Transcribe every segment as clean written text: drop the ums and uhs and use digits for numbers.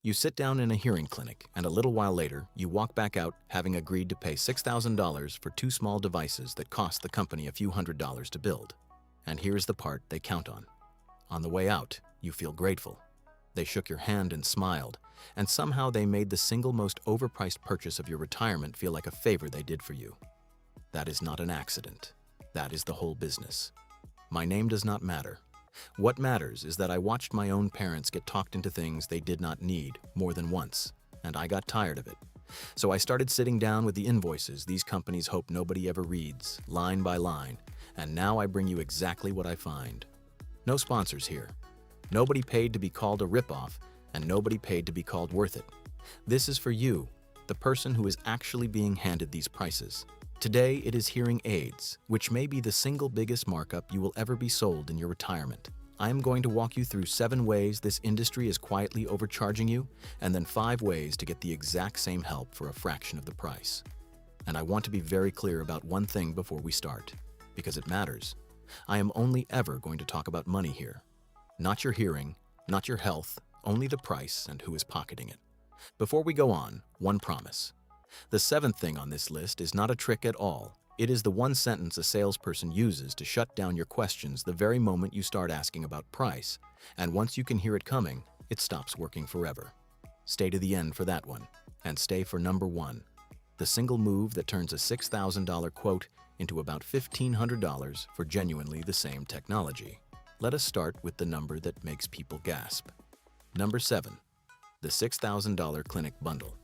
You sit down in a hearing clinic, and a little while later, you walk back out having agreed to pay $6,000 for two small devices that cost the company a few $100s to build. And here's the part they count on. On the way out, you feel grateful. They shook your hand and smiled, and somehow they made the single most overpriced purchase of your retirement feel like a favor they did for you. That is not an accident. That is the whole business. My name does not matter. What matters is that I watched my own parents get talked into things they did not need more than once, and I got tired of it. So I started sitting down with the invoices these companies hope nobody ever reads, line by line, and now I bring you exactly what I find. No sponsors here. Nobody paid to be called a ripoff, and nobody paid to be called worth it. This is for you, the person who is actually being handed these prices. Today, it is hearing aids, which may be the single biggest markup you will ever be sold in your retirement. I am going to walk you through 7 ways this industry is quietly overcharging you, and then 5 ways to get the exact same help for a fraction of the price. And I want to be very clear about one thing before we start, because it matters. I am only ever going to talk about money here. Not your hearing, not your health, only the price and who is pocketing it. Before we go on, one promise. The 7th thing on this list is not a trick at all. It is the one sentence a salesperson uses to shut down your questions the very moment you start asking about price, and once you can hear it coming, it stops working forever. Stay to the end for that one, and stay for number 1, the single move that turns a $6,000 quote into about $1,500 for genuinely the same technology. Let us start with the number that makes people gasp. Number 7, the $6,000 clinic bundle.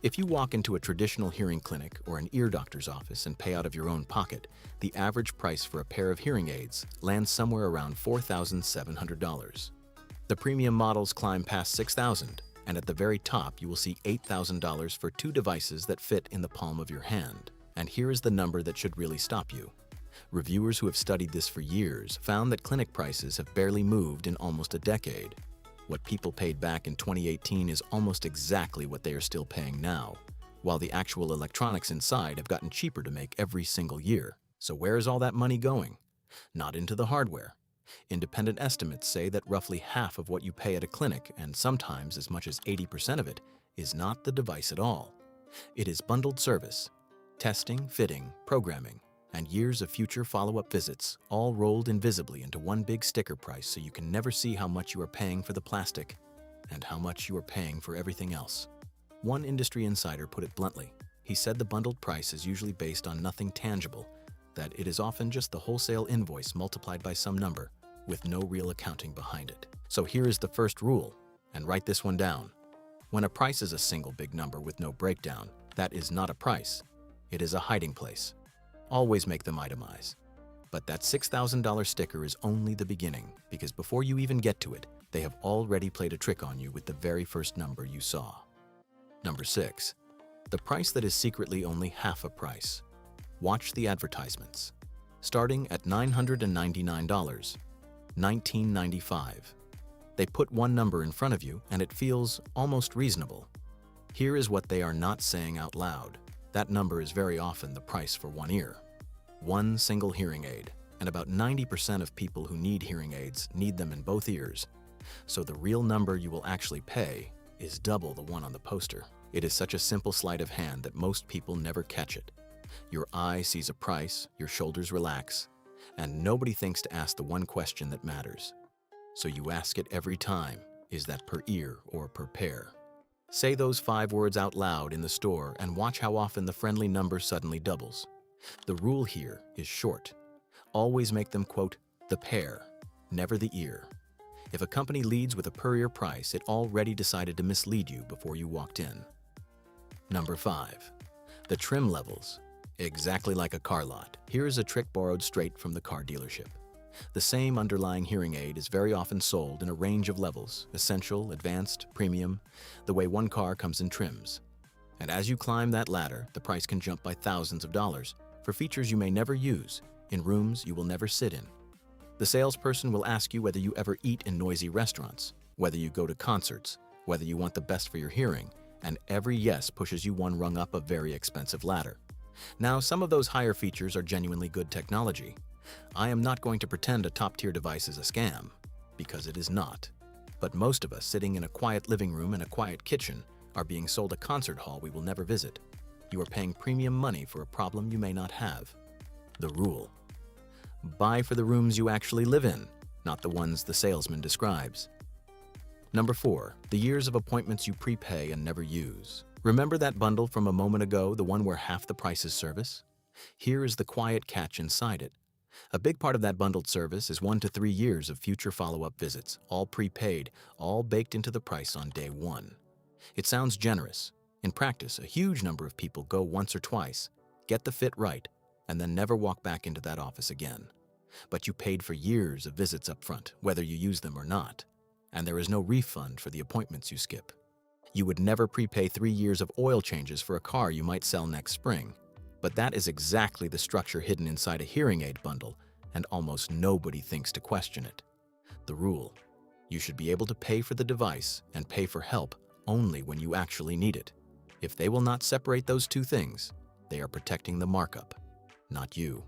If you walk into a traditional hearing clinic or an ear doctor's office and pay out of your own pocket, the average price for a pair of hearing aids lands somewhere around $4,700. The premium models climb past $6,000, and at the very top you will see $8,000 for 2 devices that fit in the palm of your hand. And here is the number that should really stop you. Reviewers who have studied this for years found that clinic prices have barely moved in almost a decade. What people paid back in 2018 is almost exactly what they are still paying now, while the actual electronics inside have gotten cheaper to make every single year. So where is all that money going? Not into the hardware. Independent estimates say that roughly half of what you pay at a clinic, and sometimes as much as 80% of it, is not the device at all. It is bundled service, testing, fitting, programming, and years of future follow-up visits, all rolled invisibly into one big sticker price so you can never see how much you are paying for the plastic and how much you are paying for everything else. One industry insider put it bluntly. He said the bundled price is usually based on nothing tangible, that it is often just the wholesale invoice multiplied by some number, with no real accounting behind it. So here is the first rule, and write this one down. When a price is a single big number with no breakdown, that is not a price. It is a hiding place. Always make them itemize. But that $6,000 sticker is only the beginning, because before you even get to it, they have already played a trick on you with the very first number you saw. Number 6, the price that is secretly only half a price. Watch the advertisements. Starting at $999, $19.95. They put one number in front of you and it feels almost reasonable. Here is what they are not saying out loud. That number is very often the price for one ear. One single hearing aid, and about 90% of people who need hearing aids need them in both ears. So the real number you will actually pay is double the one on the poster. It is such a simple sleight of hand that most people never catch it. Your eye sees a price, your shoulders relax, and nobody thinks to ask the one question that matters. So you ask it every time, is that per ear or per pair? Say those 5 words out loud in the store and watch how often the friendly number suddenly doubles. The rule here is short. Always make them quote, the pair, never the ear. If a company leads with a per ear price, it already decided to mislead you before you walked in. Number 5, the trim levels. Exactly like a car lot. Here is a trick borrowed straight from the car dealership. The same underlying hearing aid is very often sold in a range of levels, essential, advanced, premium, the way one car comes in trims. And as you climb that ladder, the price can jump by thousands of dollars for features you may never use, in rooms you will never sit in. The salesperson will ask you whether you ever eat in noisy restaurants, whether you go to concerts, whether you want the best for your hearing, and every yes pushes you one rung up a very expensive ladder. Now, some of those higher features are genuinely good technology. I am not going to pretend a top-tier device is a scam, because it is not. But most of us sitting in a quiet living room and a quiet kitchen are being sold a concert hall we will never visit. You are paying premium money for a problem you may not have. The rule: buy for the rooms you actually live in, not the ones the salesman describes. Number 4, the years of appointments you prepay and never use. Remember that bundle from a moment ago, the one where half the price is service? Here is the quiet catch inside it. A big part of that bundled service is 1 to 3 years of future follow-up visits, all prepaid, all baked into the price on day 1. It sounds generous. In practice, a huge number of people go once or twice, get the fit right, and then never walk back into that office again. But you paid for years of visits up front, whether you use them or not, and there is no refund for the appointments you skip. You would never prepay 3 years of oil changes for a car you might sell next spring. But that is exactly the structure hidden inside a hearing aid bundle, and almost nobody thinks to question it. The rule: you should be able to pay for the device and pay for help only when you actually need it. If they will not separate those two things, they are protecting the markup, not you.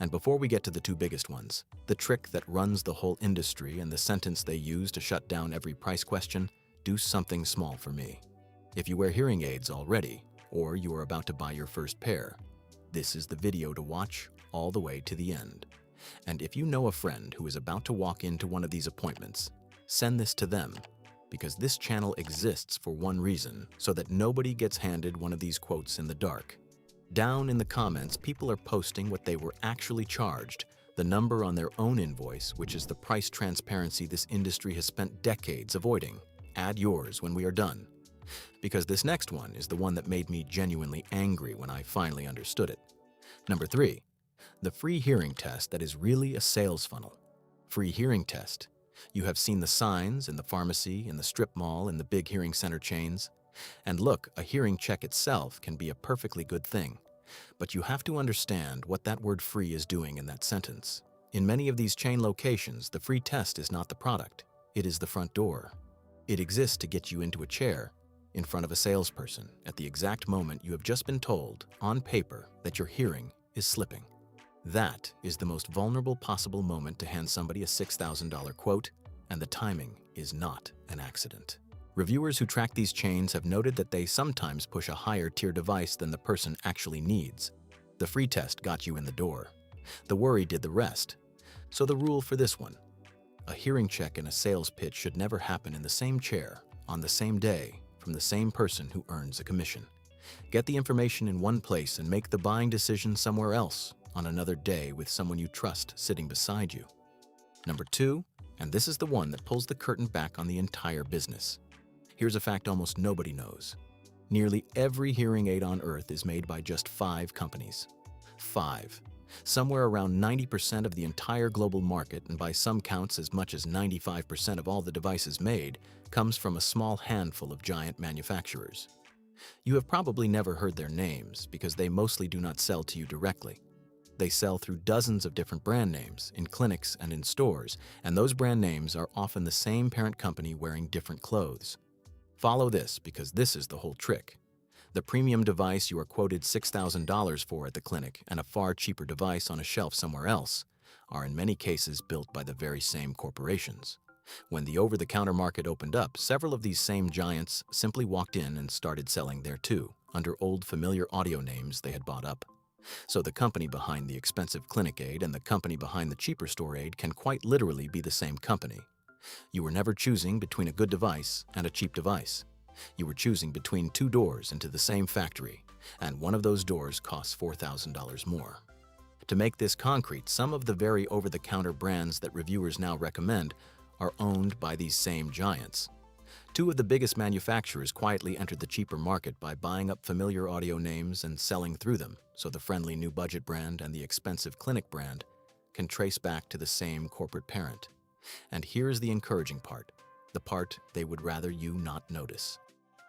And before we get to the 2 biggest ones, the trick that runs the whole industry and the sentence they use to shut down every price question: do something small for me. If you wear hearing aids already, or you are about to buy your first pair, this is the video to watch all the way to the end. And if you know a friend who is about to walk into one of these appointments, send this to them, because this channel exists for one reason, so that nobody gets handed one of these quotes in the dark. Down in the comments, people are posting what they were actually charged, the number on their own invoice, which is the price transparency this industry has spent decades avoiding. Add yours when we are done. Because this next one is the one that made me genuinely angry when I finally understood it. Number 3, the free hearing test that is really a sales funnel. Free hearing test. You have seen the signs in the pharmacy, in the strip mall, in the big hearing center chains. And look, a hearing check itself can be a perfectly good thing. But you have to understand what that word free is doing in that sentence. In many of these chain locations, the free test is not the product. It is the front door. It exists to get you into a chair in front of a salesperson at the exact moment you have just been told, on paper, that your hearing is slipping. That is the most vulnerable possible moment to hand somebody a $6,000 quote, and the timing is not an accident. Reviewers who track these chains have noted that they sometimes push a higher tier device than the person actually needs. The free test got you in the door. The worry did the rest. So the rule for this one: a hearing check and a sales pitch should never happen in the same chair, on the same day, from the same person who earns a commission. Get the information in one place and make the buying decision somewhere else, on another day with someone you trust sitting beside you. Number 2, and this is the one that pulls the curtain back on the entire business. Here's a fact almost nobody knows. Nearly every hearing aid on earth is made by just 5 companies. 5. Somewhere around 90% of the entire global market, and by some counts as much as 95% of all the devices made, comes from a small handful of giant manufacturers. You have probably never heard their names because they mostly do not sell to you directly. They sell through dozens of different brand names in clinics and in stores, and those brand names are often the same parent company wearing different clothes. Follow this, because this is the whole trick. The premium device you are quoted $6,000 for at the clinic and a far cheaper device on a shelf somewhere else are in many cases built by the very same corporations. When the over-the-counter market opened up, several of these same giants simply walked in and started selling there too, under old familiar audio names they had bought up. So the company behind the expensive clinic aid and the company behind the cheaper store aid can quite literally be the same company. You were never choosing between a good device and a cheap device. You were choosing between 2 doors into the same factory, and one of those doors costs $4,000 more. To make this concrete, some of the very over-the-counter brands that reviewers now recommend are owned by these same giants. 2 of the biggest manufacturers quietly entered the cheaper market by buying up familiar audio names and selling through them, so the friendly new budget brand and the expensive clinic brand can trace back to the same corporate parent. And here's the encouraging part, the part they would rather you not notice.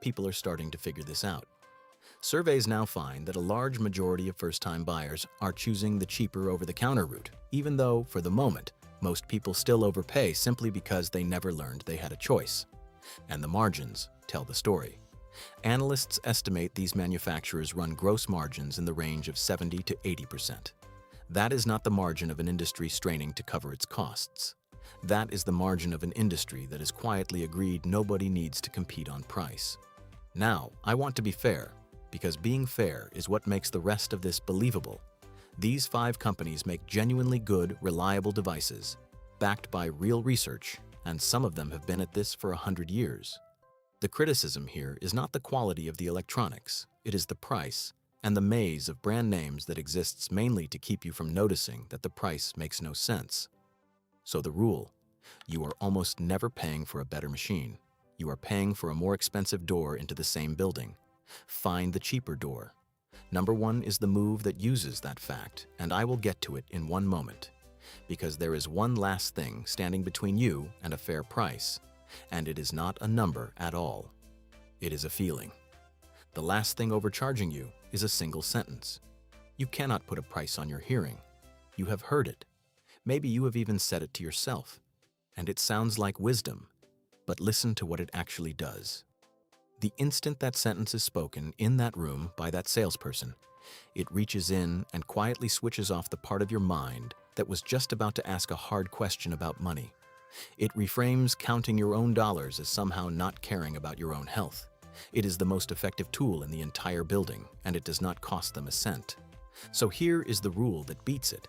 People are starting to figure this out. Surveys now find that a large majority of first-time buyers are choosing the cheaper over-the-counter route, even though, for the moment, most people still overpay simply because they never learned they had a choice. And the margins tell the story. Analysts estimate these manufacturers run gross margins in the range of 70 to 80%. That is not the margin of an industry straining to cover its costs. That is the margin of an industry that has quietly agreed nobody needs to compete on price. Now, I want to be fair, because being fair is what makes the rest of this believable. These 5 companies make genuinely good, reliable devices, backed by real research, and some of them have been at this for 100 years. The criticism here is not the quality of the electronics, it is the price, and the maze of brand names that exists mainly to keep you from noticing that the price makes no sense. So the rule: you are almost never paying for a better machine. You are paying for a more expensive door into the same building. Find the cheaper door. Number 1 is the move that uses that fact, and I will get to it in one moment. Because there is one last thing standing between you and a fair price, and it is not a number at all. It is a feeling. The last thing overcharging you is a single sentence. You cannot put a price on your hearing. You have heard it. Maybe you have even said it to yourself. And it sounds like wisdom, but listen to what it actually does. The instant that sentence is spoken in that room by that salesperson, it reaches in and quietly switches off the part of your mind that was just about to ask a hard question about money. It reframes counting your own dollars as somehow not caring about your own health. It is the most effective tool in the entire building, and it does not cost them a cent. So here is the rule that beats it.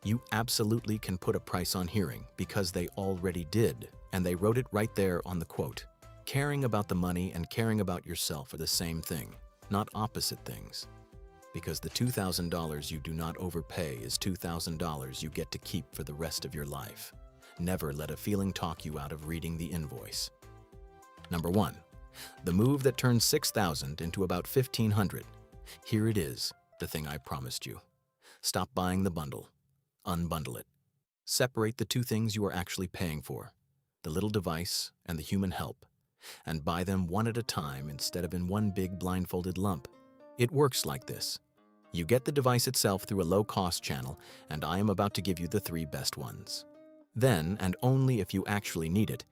You absolutely can put a price on hearing because they already did, and they wrote it right there on the quote. Caring about the money and caring about yourself are the same thing, not opposite things. Because the $2,000 you do not overpay is $2,000 you get to keep for the rest of your life. Never let a feeling talk you out of reading the invoice. Number 1. The move that turns $6,000 into about $1,500. Here it is, the thing I promised you. Stop buying the bundle. Unbundle it. Separate the 2 things you are actually paying for, the little device and the human help, and buy them one at a time instead of in one big blindfolded lump. It works like this. You get the device itself through a low-cost channel, and I am about to give you the 3 best ones. Then, and only if you actually need it,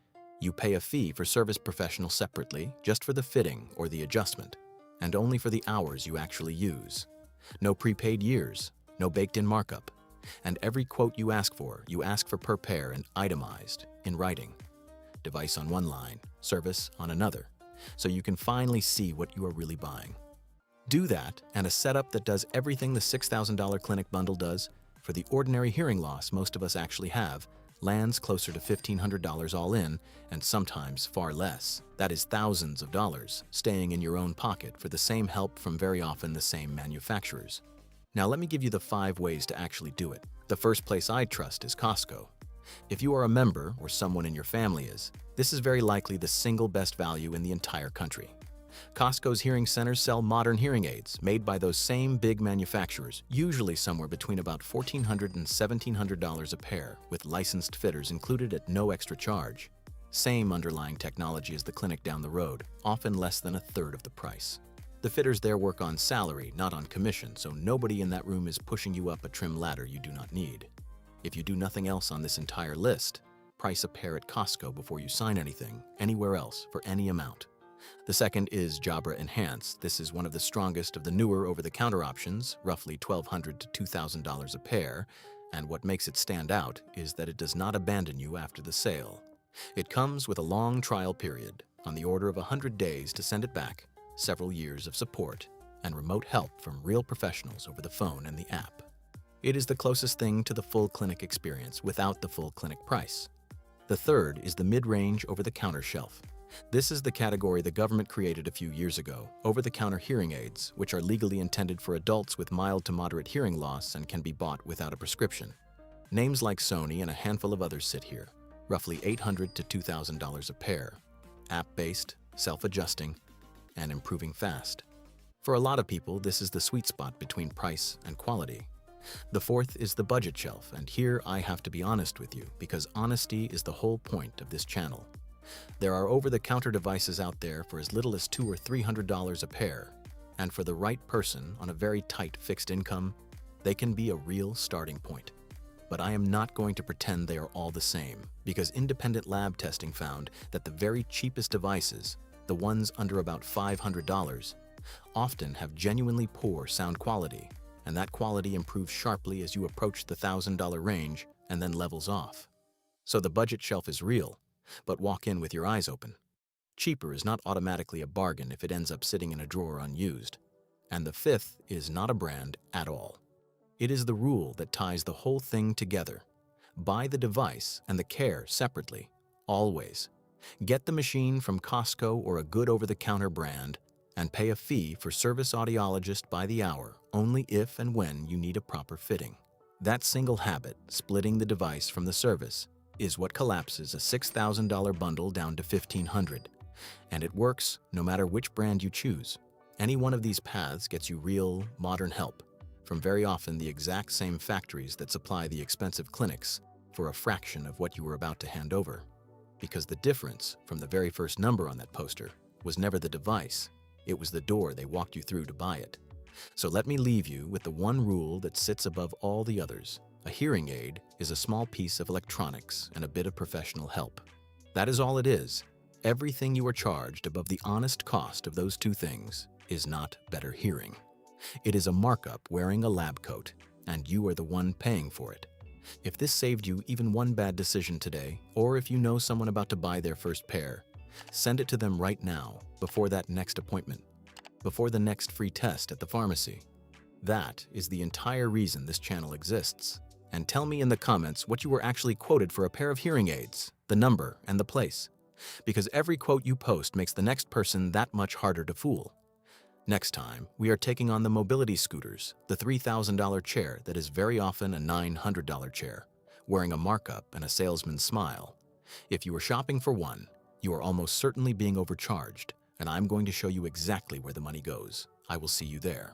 you pay a fee for service professional separately, just for the fitting or the adjustment, and only for the hours you actually use. No prepaid years, no baked-in markup, and every quote you ask for per pair and itemized, in writing. Device on one line, service on another, so you can finally see what you are really buying. Do that, and a setup that does everything the $6,000 clinic bundle does, for the ordinary hearing loss most of us actually have, lands closer to $1,500 all in, and sometimes far less. That is thousands of dollars staying in your own pocket for the same help from very often the same manufacturers. Now let me give you the 5 ways to actually do it. The first place I trust is Costco. If you are a member or someone in your family is, this is very likely the single best value in the entire country. Costco's hearing centers sell modern hearing aids made by those same big manufacturers, usually somewhere between about $1,400 and $1,700 a pair, with licensed fitters included at no extra charge. Same underlying technology as the clinic down the road, often less than a third of the price. The fitters there work on salary, not on commission, so nobody in that room is pushing you up a trim ladder you do not need. If you do nothing else on this entire list, price a pair at Costco before you sign anything, anywhere else, for any amount. The second is Jabra Enhance. This is one of the strongest of the newer over-the-counter options, roughly $1,200 to $2,000 a pair, and what makes it stand out is that it does not abandon you after the sale. It comes with a long trial period, on the order of 100 days to send it back, several years of support, and remote help from real professionals over the phone and the app. It is the closest thing to the full clinic experience without the full clinic price. The third is the mid-range over-the-counter shelf. This is the category the government created a few years ago, over-the-counter hearing aids, which are legally intended for adults with mild to moderate hearing loss and can be bought without a prescription. Names like Sony and a handful of others sit here, roughly $800 to $2,000 a pair, app-based, self-adjusting, and improving fast. For a lot of people, this is the sweet spot between price and quality. The fourth is the budget shelf, and here I have to be honest with you, because honesty is the whole point of this channel. There are over-the-counter devices out there for as little as $200 or $300 a pair, and for the right person on a very tight fixed income, they can be a real starting point. But I am not going to pretend they are all the same, because independent lab testing found that the very cheapest devices, the ones under about $500, often have genuinely poor sound quality, and that quality improves sharply as you approach the $1,000 range and then levels off. So the budget shelf is real, but walk in with your eyes open. Cheaper is not automatically a bargain if it ends up sitting in a drawer unused. And the fifth is not a brand at all. It is the rule that ties the whole thing together. Buy the device and the care separately, always. Get the machine from Costco or a good over-the-counter brand and pay a fee for service audiologist by the hour only if and when you need a proper fitting. That single habit, splitting the device from the service, is what collapses a $6,000 bundle down to $1,500. And it works no matter which brand you choose. Any one of these paths gets you real, modern help from very often the exact same factories that supply the expensive clinics for a fraction of what you were about to hand over. Because the difference from the very first number on that poster was never the device, it was the door they walked you through to buy it. So let me leave you with the one rule that sits above all the others. A hearing aid is a small piece of electronics and a bit of professional help. That is all it is. Everything you are charged above the honest cost of those two things is not better hearing. It is a markup wearing a lab coat, and you are the one paying for it. If this saved you even one bad decision today, or if you know someone about to buy their first pair, send it to them right now, before that next appointment, before the next free test at the pharmacy. That is the entire reason this channel exists. And tell me in the comments what you were actually quoted for a pair of hearing aids, the number and the place. Because every quote you post makes the next person that much harder to fool. Next time, we are taking on the mobility scooters, the $3,000 chair that is very often a $900 chair, wearing a markup and a salesman's smile. If you are shopping for one, you are almost certainly being overcharged, and I'm going to show you exactly where the money goes. I will see you there.